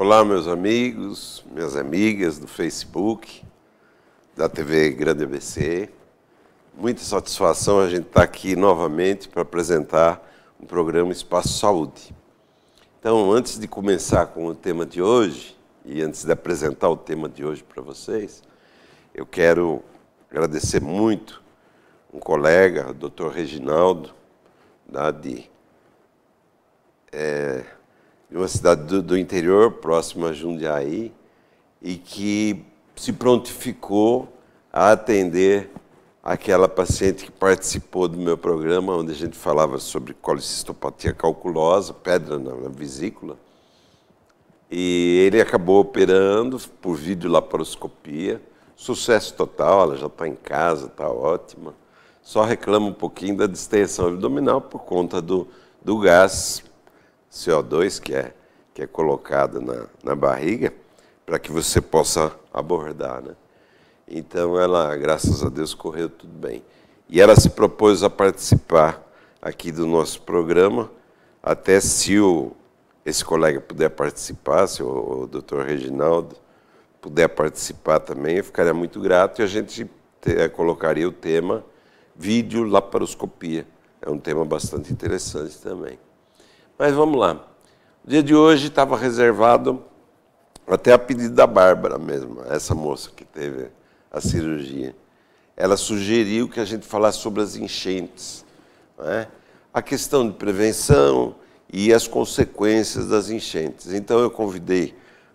Olá, meus amigos, minhas amigas do Facebook, da TV Grande ABC. Muita satisfação a gente estar aqui novamente para apresentar um programa Espaço Saúde. Então, antes de começar com o tema de hoje, e antes de apresentar o tema de hoje para vocês, eu quero agradecer muito um colega, o Dr. Reginaldo, de uma cidade do interior, próxima a Jundiaí, e que se prontificou a atender aquela paciente que participou do meu programa, onde a gente falava sobre colicistopatia calculosa, pedra na vesícula. E ele acabou operando por videolaparoscopia, sucesso total, ela já está em casa, está ótima. Só reclama um pouquinho da distensão abdominal por conta do gás CO2 que é colocado na barriga, para que você possa abordar, né? Então, ela, graças a Deus, correu tudo bem. E ela se propôs a participar aqui do nosso programa, até se esse colega puder participar, se o Dr. Reginaldo puder participar também, eu ficaria muito grato, e a gente colocaria o tema videolaparoscopia. É um tema bastante interessante também. Mas vamos lá. O dia de hoje estava reservado até a pedido da Bárbara mesmo, essa moça que teve a cirurgia. Ela sugeriu que a gente falasse sobre as enchentes, né? A questão de prevenção e as consequências das enchentes. Então eu convidei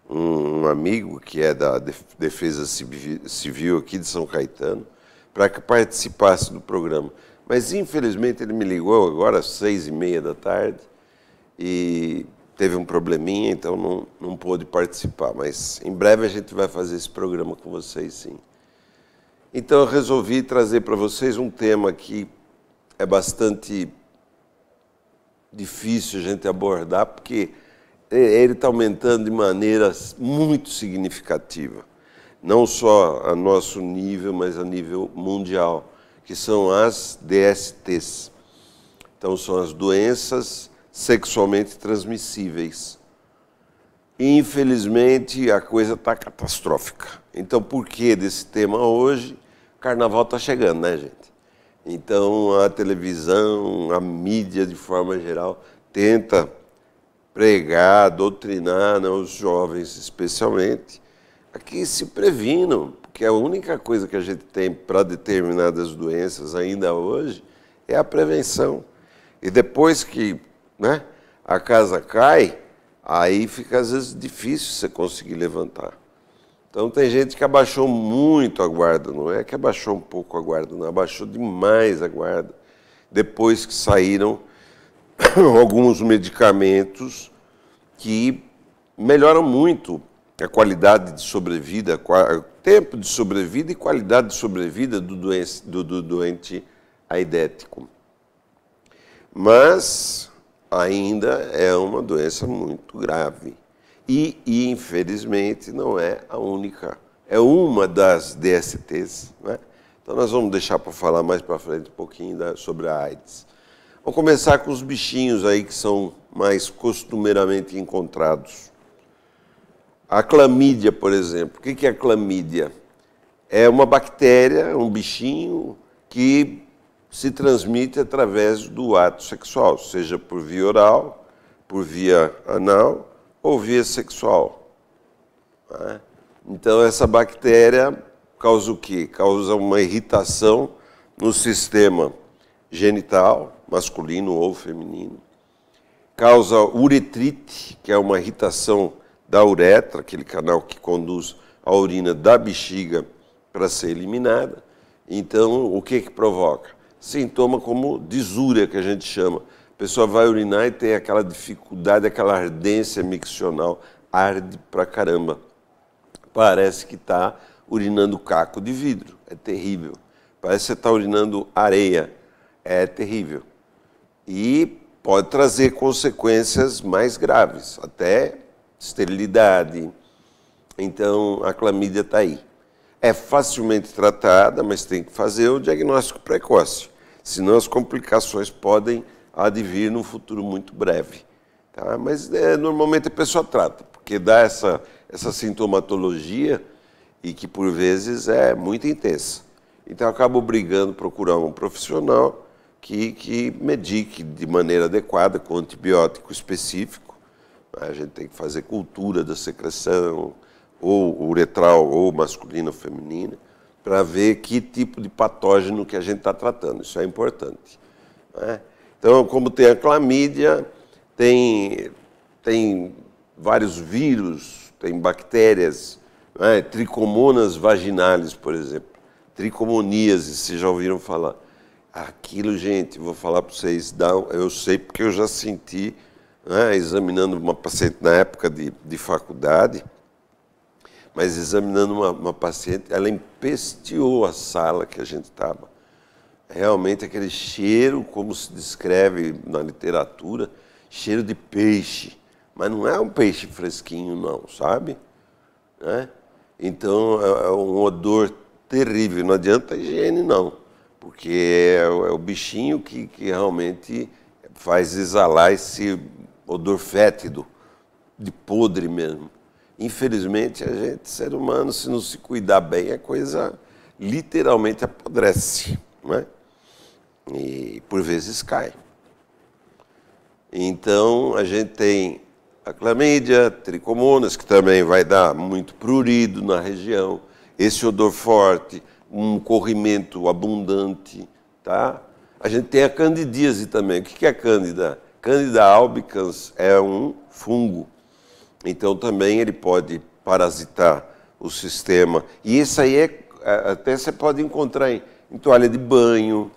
um amigo que é da Defesa Civil aqui de São Caetano para que participasse do programa. Mas infelizmente ele me ligou agora às 6h30 da tarde e teve um probleminha, então não pôde participar. Mas em breve a gente vai fazer esse programa com vocês, sim. Então eu resolvi trazer para vocês um tema que é bastante difícil a gente abordar, porque ele está aumentando de maneira muito significativa. Não só a nosso nível, mas a nível mundial, que são as DSTs. Então são as doenças sexualmente transmissíveis. Infelizmente, a coisa está catastrófica. Então, por que desse tema hoje? O carnaval está chegando, né, gente? Então, a televisão, a mídia, de forma geral, tenta pregar, doutrinar, né, os jovens especialmente, a que se previnam, porque a única coisa que a gente tem para determinadas doenças ainda hoje é a prevenção. E depois que, né, a casa cai, aí fica às vezes difícil você conseguir levantar. Então tem gente que abaixou muito a guarda, não é que abaixou um pouco a guarda, não, abaixou demais a guarda, depois que saíram alguns medicamentos que melhoram muito a qualidade de sobrevida, o tempo de sobrevida e qualidade de sobrevida do doente aidético. Mas ainda é uma doença muito grave. E, infelizmente, não é a única. É uma das DSTs, né? Então, nós vamos deixar para falar mais para frente um pouquinho sobre a AIDS. Vamos começar com os bichinhos aí que são mais costumeiramente encontrados. A clamídia, por exemplo. O que é a clamídia? É uma bactéria, um bichinho que se transmite através do ato sexual, seja por via oral, por via anal ou via sexual. Então, essa bactéria causa o quê? Causa uma irritação no sistema genital, masculino ou feminino. Causa uretrite, que é uma irritação da uretra, aquele canal que conduz a urina da bexiga para ser eliminada. Então, o que provoca? Sintoma como disúria, que a gente chama. A pessoa vai urinar e tem aquela dificuldade, aquela ardência miccional, arde pra caramba. Parece que está urinando caco de vidro, é terrível. Parece que você está urinando areia, é terrível. E pode trazer consequências mais graves, até esterilidade. Então, a clamídia está aí. É facilmente tratada, mas tem que fazer o diagnóstico precoce, senão as complicações podem advir num futuro muito breve. Tá? Mas normalmente a pessoa trata, porque dá essa sintomatologia e que, por vezes, é muito intensa. Então, eu acabo obrigando a procurar um profissional que medique de maneira adequada, com antibiótico específico. A gente tem que fazer cultura da secreção, ou uretral, ou masculina ou feminina, para ver que tipo de patógeno que a gente está tratando. Isso é importante, né? Então, como tem a clamídia, tem vários vírus, tem bactérias, né? Tricomonas vaginalis, por exemplo. Tricomoníase, vocês já ouviram falar. Aquilo, gente, vou falar para vocês, eu sei porque eu já senti, né, examinando uma paciente na época de faculdade, mas examinando uma paciente, ela empesteou a sala que a gente estava. Realmente aquele cheiro, como se descreve na literatura, cheiro de peixe. Mas não é um peixe fresquinho, não, sabe? Né? Então é um odor terrível, não adianta a higiene, não. Porque é o bichinho que realmente faz exalar esse odor fétido, de podre mesmo. Infelizmente, a gente, ser humano, se não se cuidar bem, a coisa literalmente apodrece, né? E por vezes cai. Então, a gente tem a clamídia, tricomonas, que também vai dar muito prurido na região, esse odor forte, um corrimento abundante, tá? A gente tem a candidíase também. O que é a cândida? Candida albicans é um fungo. Então, também ele pode parasitar o sistema. E isso aí até você pode encontrar em toalha de banho,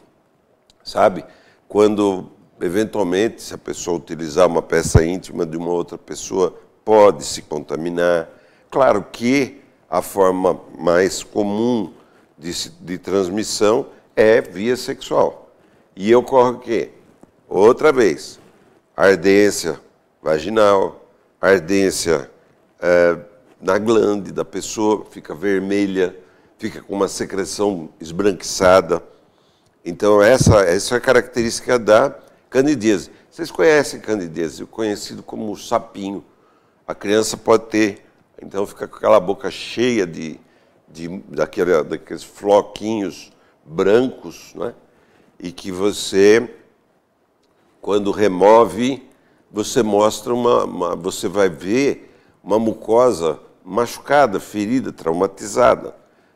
sabe? Quando, eventualmente, se a pessoa utilizar uma peça íntima de uma outra pessoa, pode se contaminar. Claro que a forma mais comum de transmissão é via sexual. E ocorre o quê? Outra vez, ardência vaginal, ardência na glande da pessoa, fica vermelha, fica com uma secreção esbranquiçada. Então, essa é a característica da candidíase. Vocês conhecem candidíase, conhecido como sapinho. A criança pode ter, então fica com aquela boca cheia daqueles floquinhos brancos, né? E que você, quando remove, você mostra você vai ver uma mucosa machucada, ferida, traumatizada,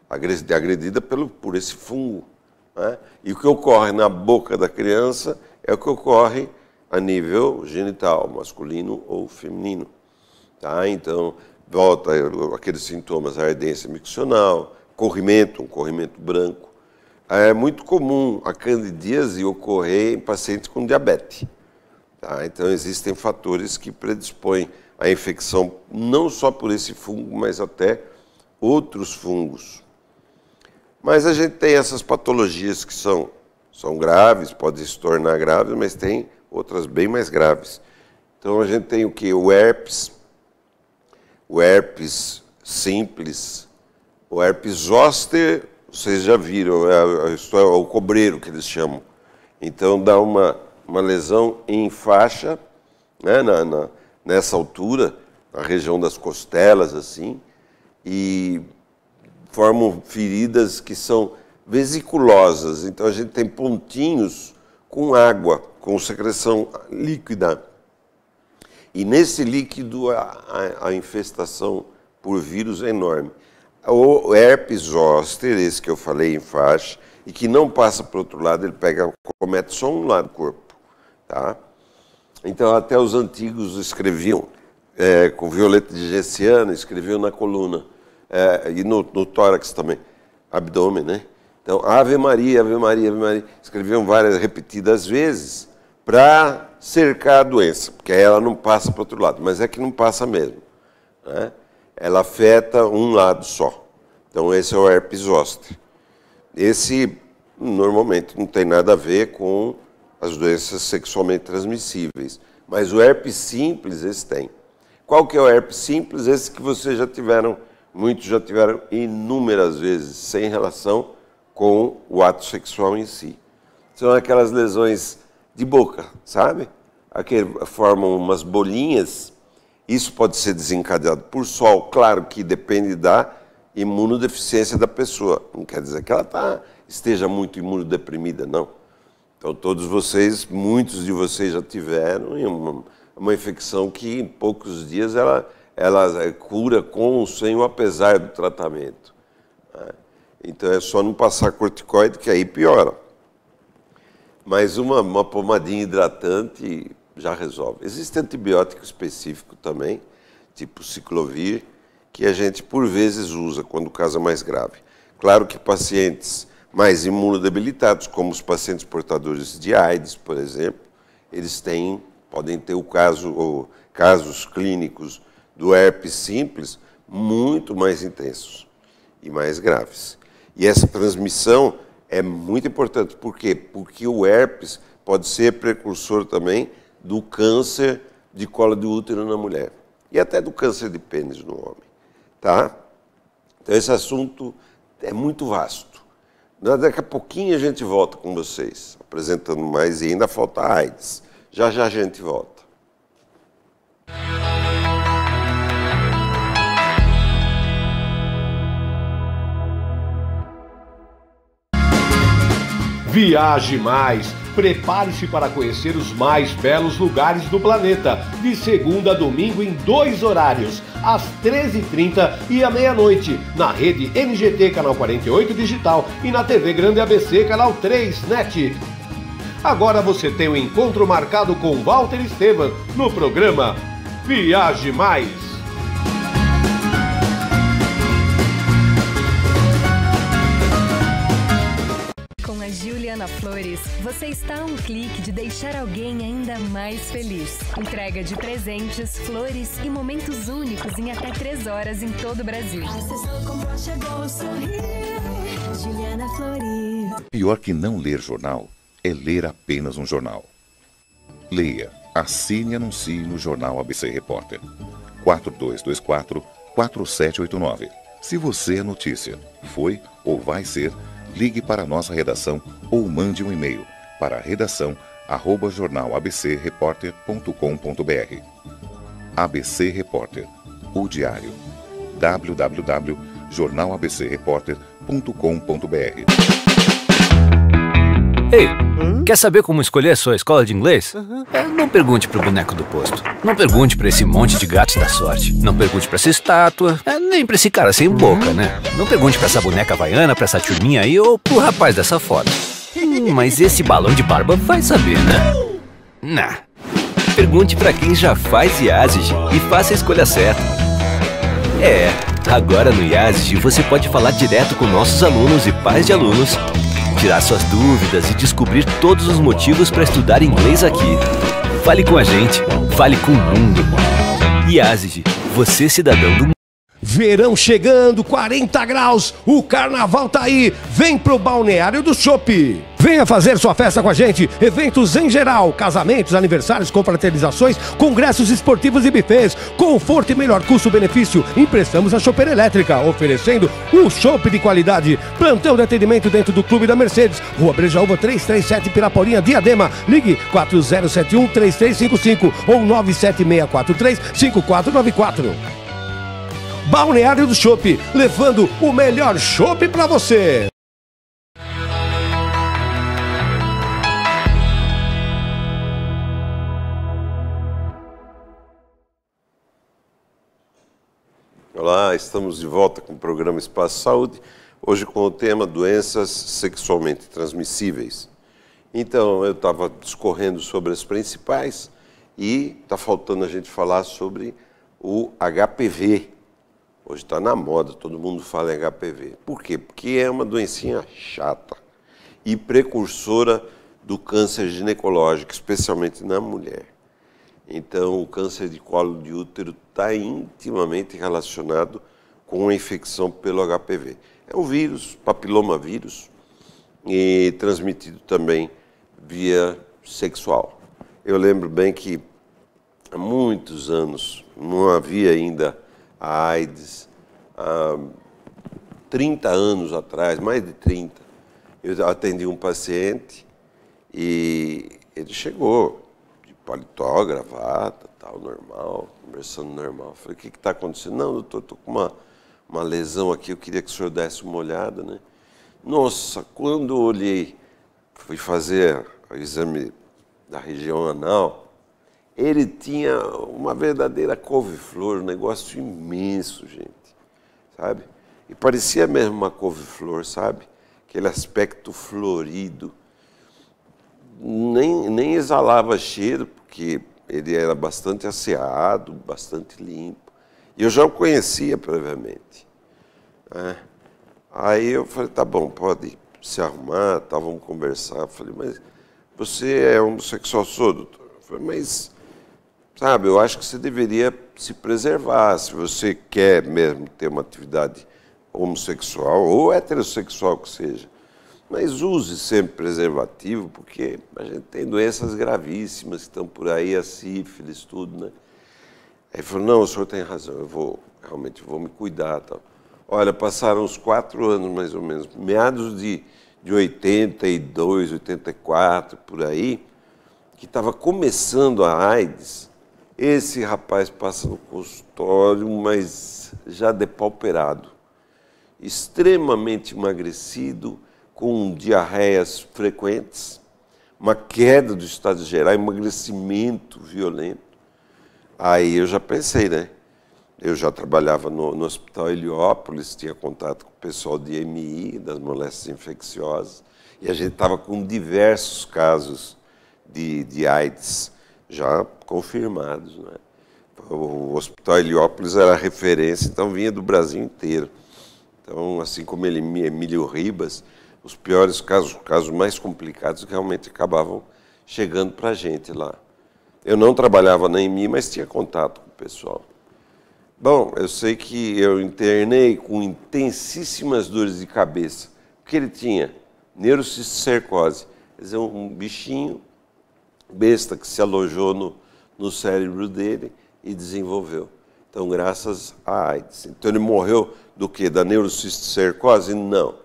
agredida por esse fungo, né? E o que ocorre na boca da criança é o que ocorre a nível genital, masculino ou feminino, tá? Então, volta aqueles sintomas, a ardência miccional, um corrimento branco. É muito comum a candidíase ocorrer em pacientes com diabetes. Tá? Então, existem fatores que predispõem à infecção, não só por esse fungo, mas até outros fungos. Mas a gente tem essas patologias que são graves, podem se tornar graves, mas tem outras bem mais graves. Então, a gente tem o quê? O herpes simples, o herpes zoster, vocês já viram, é o cobreiro que eles chamam. Então, dá uma lesão em faixa, né, nessa altura, na região das costelas, assim, e formam feridas que são vesiculosas. Então, a gente tem pontinhos com água, com secreção líquida. E nesse líquido, a infestação por vírus é enorme. O herpes zoster, esse que eu falei em faixa, e que não passa para o outro lado, ele comete só um lado do corpo. Tá? Então, até os antigos escreviam, com violeta de Gessiana, escreviam na coluna, e no tórax também, abdômen, né? Então, Ave Maria, Ave Maria, Ave Maria, escreviam várias repetidas vezes para cercar a doença, porque aí ela não passa para o outro lado, mas é que não passa mesmo, né? Ela afeta um lado só. Então, esse é o herpes zoster. Esse, normalmente, não tem nada a ver com as doenças sexualmente transmissíveis. Mas o herpes simples, esse tem. Qual que é o herpes simples? Esse que vocês já tiveram, muitos já tiveram inúmeras vezes, sem relação com o ato sexual em si. São aquelas lesões de boca, sabe? Aquelas formam umas bolinhas Isso pode ser desencadeado por sol, claro que depende da imunodeficiência da pessoa. Não quer dizer que ela esteja muito imunodeprimida, não. Então, todos vocês, muitos de vocês já tiveram uma infecção que em poucos dias ela cura com ou sem ou apesar do tratamento. Então, é só não passar corticoide, que aí piora. Mas uma pomadinha hidratante já resolve. Existe antibiótico específico também, tipo ciclovir, que a gente, por vezes, usa quando o caso é mais grave. Claro que pacientes mais imunodebilitados, como os pacientes portadores de AIDS, por exemplo, eles podem ter casos clínicos do herpes simples muito mais intensos e mais graves. E essa transmissão é muito importante. Por quê? Porque o herpes pode ser precursor também do câncer de colo de útero na mulher e até do câncer de pênis no homem. Tá? Então, esse assunto é muito vasto. Daqui a pouquinho a gente volta com vocês, apresentando mais, e ainda falta AIDS. Já já a gente volta. Viaje mais! Prepare-se para conhecer os mais belos lugares do planeta, de segunda a domingo em 2 horários, às 13h30 e à meia-noite, na rede NGT Canal 48 Digital e na TV Grande ABC Canal 3 NET. Agora você tem um encontro marcado com Walter Esteban no programa Viaje Mais. Juliana Flores, você está a um clique de deixar alguém ainda mais feliz. Entrega de presentes, flores e momentos únicos em até 3 horas em todo o Brasil. Juliana Flores. Pior que não ler jornal é ler apenas um jornal. Leia, assine e anuncie no Jornal ABC Repórter. 4224-4789. Se você é notícia, foi ou vai ser, ligue para a nossa redação ou mande um e-mail para redação@jornalabcreporter.com.br. ABC Repórter, o diário. www.jornalabcreporter.com.br. Ei, quer saber como escolher a sua escola de inglês? Não pergunte pro boneco do posto. Não pergunte pra esse monte de gatos da sorte. Não pergunte pra essa estátua. Nem pra esse cara sem boca, né? Não pergunte pra essa boneca havaiana, pra essa turminha aí ou pro rapaz dessa foto. Mas esse balão de barba vai saber, né? Nah. Pergunte pra quem já faz IASIG e faça a escolha certa. Agora no IASIG você pode falar direto com nossos alunos e pais de alunos, tirar suas dúvidas e descobrir todos os motivos para estudar inglês aqui. Fale com a gente, fale com o mundo. IASIG, você cidadão do mundo. Verão chegando, 40 graus, o carnaval tá aí, vem pro Balneário do Chopp. Venha fazer sua festa com a gente, eventos em geral, casamentos, aniversários, confraternizações, congressos esportivos e buffets, conforto e melhor custo-benefício. Emprestamos a chopeira elétrica, oferecendo um chopp de qualidade. Plantão de atendimento dentro do Clube da Mercedes, Rua Brejaúva 337, Piraporinha, Diadema. Ligue 4071-3355 ou 97643-5494. Balneário do Chopp, levando o melhor chopp para você. Olá, estamos de volta com o programa Espaço Saúde, hoje com o tema doenças sexualmente transmissíveis. Então, eu estava discorrendo sobre as principais e está faltando a gente falar sobre o HPV. Hoje está na moda, todo mundo fala em HPV. Por quê? Porque é uma doencinha chata e precursora do câncer ginecológico, especialmente na mulher. Então, o câncer de colo de útero está intimamente relacionado com a infecção pelo HPV. É um vírus, papilomavírus, e transmitido também via sexual. Eu lembro bem que há muitos anos não havia ainda a AIDS. Há 30 anos atrás, mais de 30, eu atendi um paciente e ele chegou de paletó, gravata, tal, normal, conversando normal. Falei, o que está acontecendo? Não, doutor, estou com uma lesão aqui, eu queria que o senhor desse uma olhada, né? Nossa, quando eu olhei, fui fazer o exame da região anal, ele tinha uma verdadeira couve-flor, um negócio imenso, gente, sabe? E parecia mesmo uma couve-flor, sabe? Aquele aspecto florido. Nem exalava cheiro, porque ele era bastante asseado, bastante limpo. E eu já o conhecia previamente, né? Aí eu falei, tá bom, pode se arrumar, tá, vamos conversar. Eu falei, mas você é homossexual, sou, doutor? Eu falei, mas, sabe, eu acho que você deveria se preservar, se você quer mesmo ter uma atividade homossexual ou heterossexual que seja. Mas use sempre preservativo, porque a gente tem doenças gravíssimas que estão por aí, a sífilis, tudo, né? Aí ele falou, não, o senhor tem razão, eu realmente vou me cuidar, tal. Olha, passaram uns 4 anos, mais ou menos, meados de 82, 84, por aí, que estava começando a AIDS. Esse rapaz passa no consultório, mas já depauperado, extremamente emagrecido, com diarreias frequentes, uma queda do estado geral, emagrecimento violento. Aí eu já pensei, né? Eu já trabalhava no Hospital Heliópolis, tinha contato com o pessoal de MI, das moléstias infecciosas, e a gente estava com diversos casos de AIDS já confirmados, né? O Hospital Heliópolis era referência, então vinha do Brasil inteiro. Então, assim como Emílio Ribas, os piores casos, os casos mais complicados, realmente acabavam chegando para a gente lá. Eu não trabalhava na EMI, mas tinha contato com o pessoal. Bom, eu sei que eu internei com intensíssimas dores de cabeça, porque ele tinha neurocisticercose, quer dizer, um bichinho besta que se alojou no cérebro dele e desenvolveu. Então, graças à AIDS. Então, ele morreu do quê? Da neurocisticercose? Não.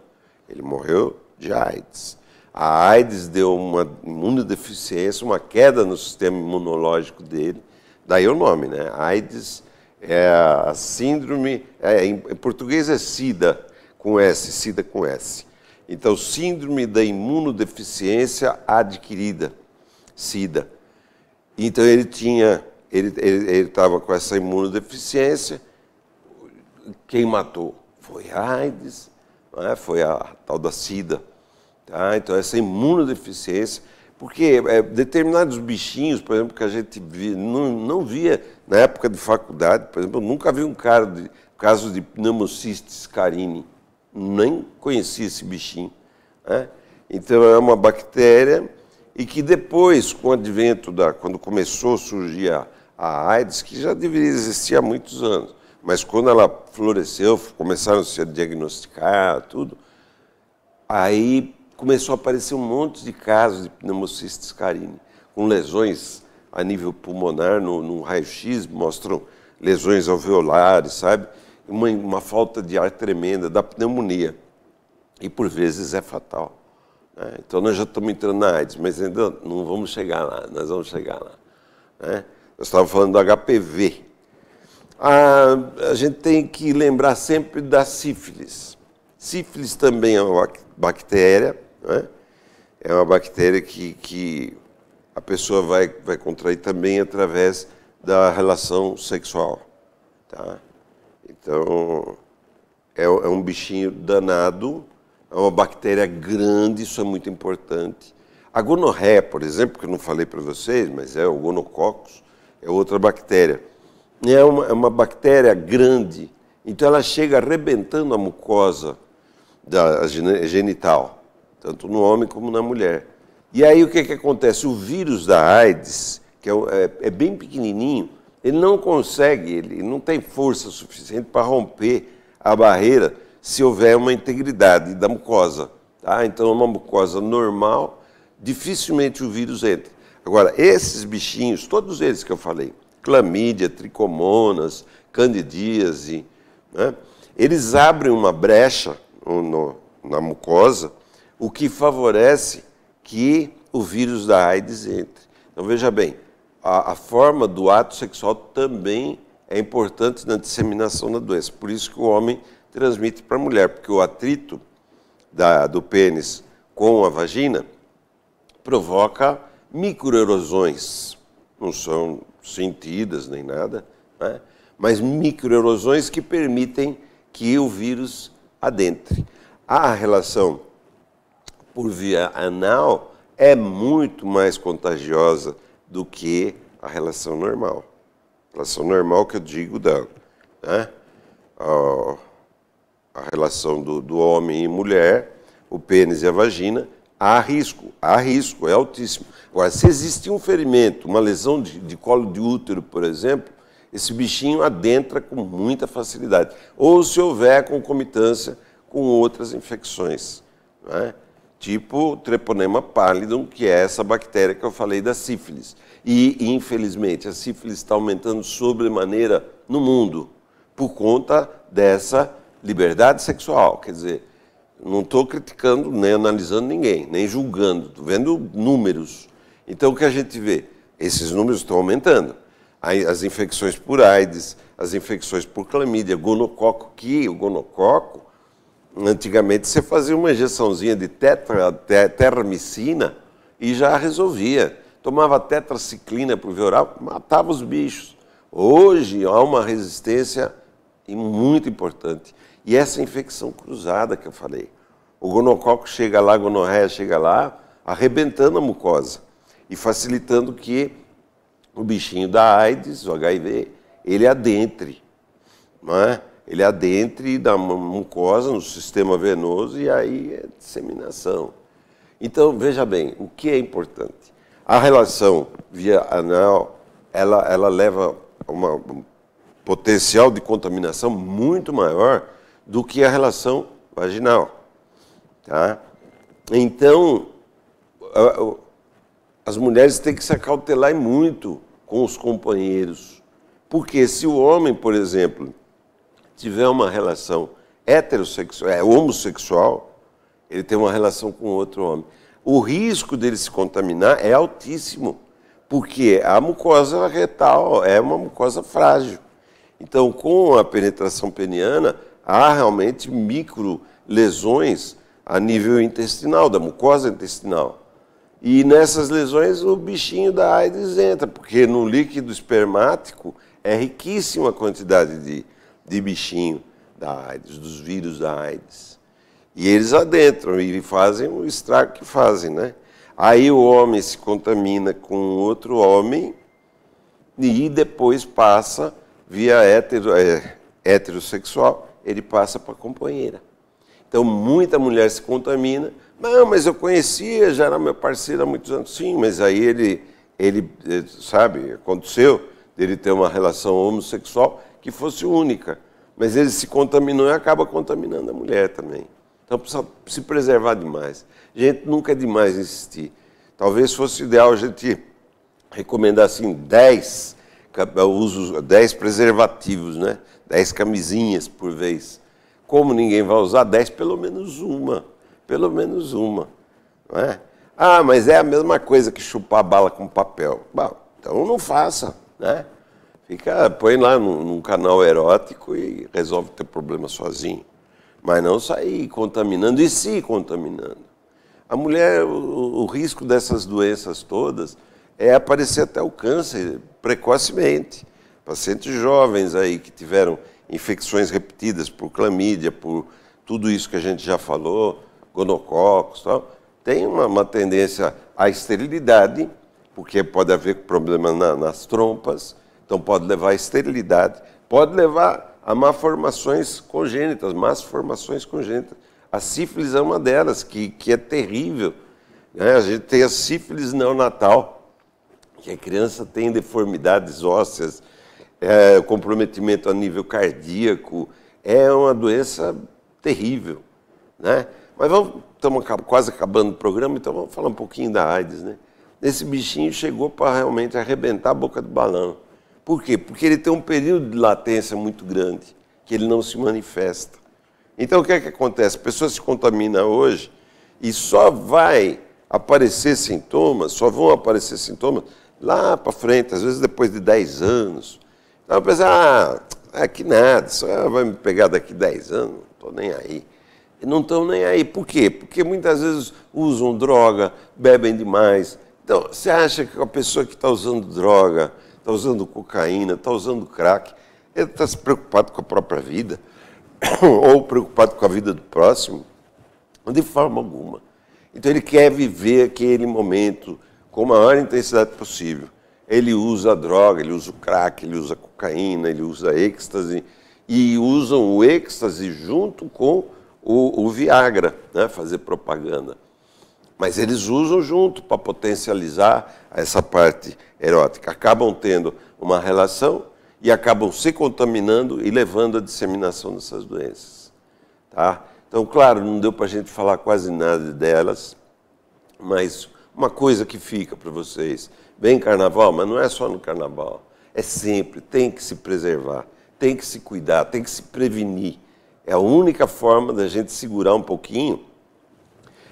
Ele morreu de AIDS. A AIDS deu uma imunodeficiência, uma queda no sistema imunológico dele. Daí o nome, né? AIDS é a síndrome, em português é SIDA com S, SIDA com S. Então, síndrome da imunodeficiência adquirida, SIDA. Então, ele estava com essa imunodeficiência. Quem matou? Foi a AIDS, né? Foi a tal da SIDA. Tá? Então, essa imunodeficiência, porque determinados bichinhos, por exemplo, que a gente não via na época de faculdade, por exemplo, eu nunca vi um caso de pneumocystis carini, nem conhecia esse bichinho, né? Então, é uma bactéria e que depois, com o advento quando começou a surgir a AIDS, que já deveria existir há muitos anos, mas quando ela floresceu, começaram a se diagnosticar, tudo, aí começou a aparecer um monte de casos de pneumocystis carini, com lesões a nível pulmonar, no raio-x, mostram lesões alveolares, sabe? Uma falta de ar tremenda, da pneumonia. E, por vezes, é fatal, né? Então, nós já estamos entrando na AIDS, mas ainda não vamos chegar lá, nós vamos chegar lá, né? Nós estávamos falando do HPV. A gente tem que lembrar sempre da sífilis. Sífilis também é uma bactéria, né? É uma bactéria que a pessoa vai contrair também através da relação sexual, tá? Então, é um bichinho danado, é uma bactéria grande, isso é muito importante. A gonorreia, por exemplo, que eu não falei para vocês, mas é o gonococcus, é outra bactéria. É uma bactéria grande, então ela chega arrebentando a mucosa genital, tanto no homem como na mulher. E aí o que acontece? O vírus da AIDS, que é bem pequenininho, ele não consegue, ele não tem força suficiente para romper a barreira se houver uma integridade da mucosa. Tá? Então, uma mucosa normal, dificilmente o vírus entra. Agora, esses bichinhos, todos eles que eu falei, clamídia, tricomonas, candidíase, né? Eles abrem uma brecha na mucosa, o que favorece que o vírus da AIDS entre. Então, veja bem, a forma do ato sexual também é importante na disseminação da doença. Por isso que o homem transmite para a mulher, porque o atrito do pênis com a vagina provoca microerosões. Não são sentidas nem nada, né? Mas microerosões que permitem que o vírus adentre. A relação por via anal é muito mais contagiosa do que a relação normal. A relação normal que eu digo né? A relação do homem e mulher, o pênis e a vagina, há risco, é altíssimo. Agora, se existe um ferimento, uma lesão de colo de útero, por exemplo, esse bichinho adentra com muita facilidade. Ou se houver concomitância com outras infecções, né? Tipo o Treponema pallidum, que é essa bactéria que eu falei da sífilis. E, infelizmente, a sífilis está aumentando sobremaneira no mundo por conta dessa liberdade sexual. Quer dizer, não estou criticando, nem analisando ninguém, nem julgando, estou vendo números. Então, o que a gente vê? Esses números estão aumentando. As infecções por AIDS, as infecções por clamídia, gonococo, o gonococo, antigamente você fazia uma injeçãozinha de terramicina e já resolvia. Tomava tetraciclina por via oral, matava os bichos. Hoje há uma resistência muito importante. E essa infecção cruzada que eu falei. O gonococo chega lá, a gonorreia chega lá, arrebentando a mucosa e facilitando que o bichinho da AIDS, o HIV, ele adentre, não é? Ele adentre da mucosa no sistema venoso e aí é disseminação. Então, veja bem, o que é importante? A relação via anal, ela leva a um potencial de contaminação muito maior do que a relação vaginal. Tá? Então, as mulheres têm que se acautelar muito com os companheiros. Porque se o homem, por exemplo, tiver uma relação heterossexual, homossexual, ele tem uma relação com outro homem, o risco dele se contaminar é altíssimo, porque a mucosa retal é uma mucosa frágil. Então, com a penetração peniana, há realmente micro lesões a nível intestinal, da mucosa intestinal. E nessas lesões o bichinho da AIDS entra, porque no líquido espermático é riquíssima a quantidade de bichinho da AIDS, dos vírus da AIDS. E eles adentram e fazem o estrago que fazem, né? Aí o homem se contamina com outro homem e depois passa via heterossexual, ele passa para a companheira. Então, muita mulher se contamina. Não, mas eu conhecia, já era meu parceiro há muitos anos. Sim, mas aí ele sabe, aconteceu dele ter uma relação homossexual que fosse única. Mas ele se contaminou e acaba contaminando a mulher também. Então, precisa se preservar demais. Gente, nunca é demais insistir. Talvez fosse ideal a gente recomendar assim 10 preservativos, né? 10 camisinhas por vez. Como ninguém vai usar, 10, pelo menos uma. Pelo menos uma. Não é? Ah, mas é a mesma coisa que chupar bala com papel. Bom, então não faça, né? Põe lá num canal erótico e resolve o teu problema sozinho. Mas não sair contaminando e se contaminando. A mulher, o risco dessas doenças todas é aparecer até o câncer precocemente. Pacientes jovens aí que tiveram infecções repetidas por clamídia, por tudo isso que a gente já falou, gonococos, tal, tem uma tendência à esterilidade, porque pode haver problema nas trompas, então pode levar à esterilidade, pode levar a malformações congênitas, más formações congênitas. A sífilis é uma delas, que é terrível, né? A gente tem a sífilis neonatal, que a criança tem deformidades ósseas, comprometimento a nível cardíaco, é uma doença terrível, né? Mas estamos quase acabando o programa, então vamos falar um pouquinho da AIDS, né? Esse bichinho chegou para realmente arrebentar a boca do balão. Por quê? Porque ele tem um período de latência muito grande, que ele não se manifesta. Então, o que é que acontece? A pessoa se contamina hoje e só vai aparecer sintomas, só vão aparecer sintomas lá para frente, às vezes depois de 10 anos. Então eu pensei, que nada, isso vai me pegar daqui 10 anos, não estou nem aí. E não estão nem aí. Por quê? Porque muitas vezes usam droga, bebem demais. Então, você acha que a pessoa que está usando droga, está usando cocaína, está usando crack, ele está se preocupado com a própria vida? Ou preocupado com a vida do próximo? De forma alguma. Então ele quer viver aquele momento com a maior intensidade possível. Ele usa a droga, ele usa o crack, ele usa a cocaína, ele usa êxtase, e usam o êxtase junto com o Viagra, né? Fazer propaganda. Mas eles usam junto para potencializar essa parte erótica. Acabam tendo uma relação e acabam se contaminando e levando à disseminação dessas doenças. Tá? Então, claro, não deu para a gente falar quase nada delas, mas uma coisa que fica para vocês, vem carnaval, mas não é só no carnaval, é sempre, tem que se preservar, tem que se cuidar, tem que se prevenir. É a única forma da gente segurar um pouquinho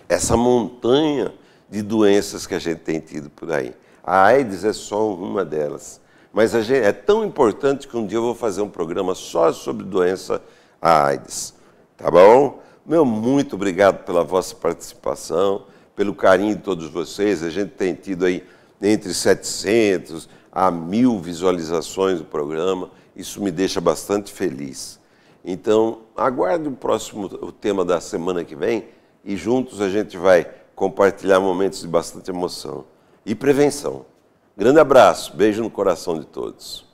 essa montanha de doenças que a gente tem tido por aí. A AIDS é só uma delas. Mas é tão importante que um dia eu vou fazer um programa só sobre doença AIDS. Tá bom? Muito obrigado pela vossa participação, pelo carinho de todos vocês. A gente tem tido aí entre 700 a 1000 visualizações do programa. Isso me deixa bastante feliz. Então, aguarde o tema da semana que vem e juntos a gente vai compartilhar momentos de bastante emoção e prevenção. Grande abraço, beijo no coração de todos.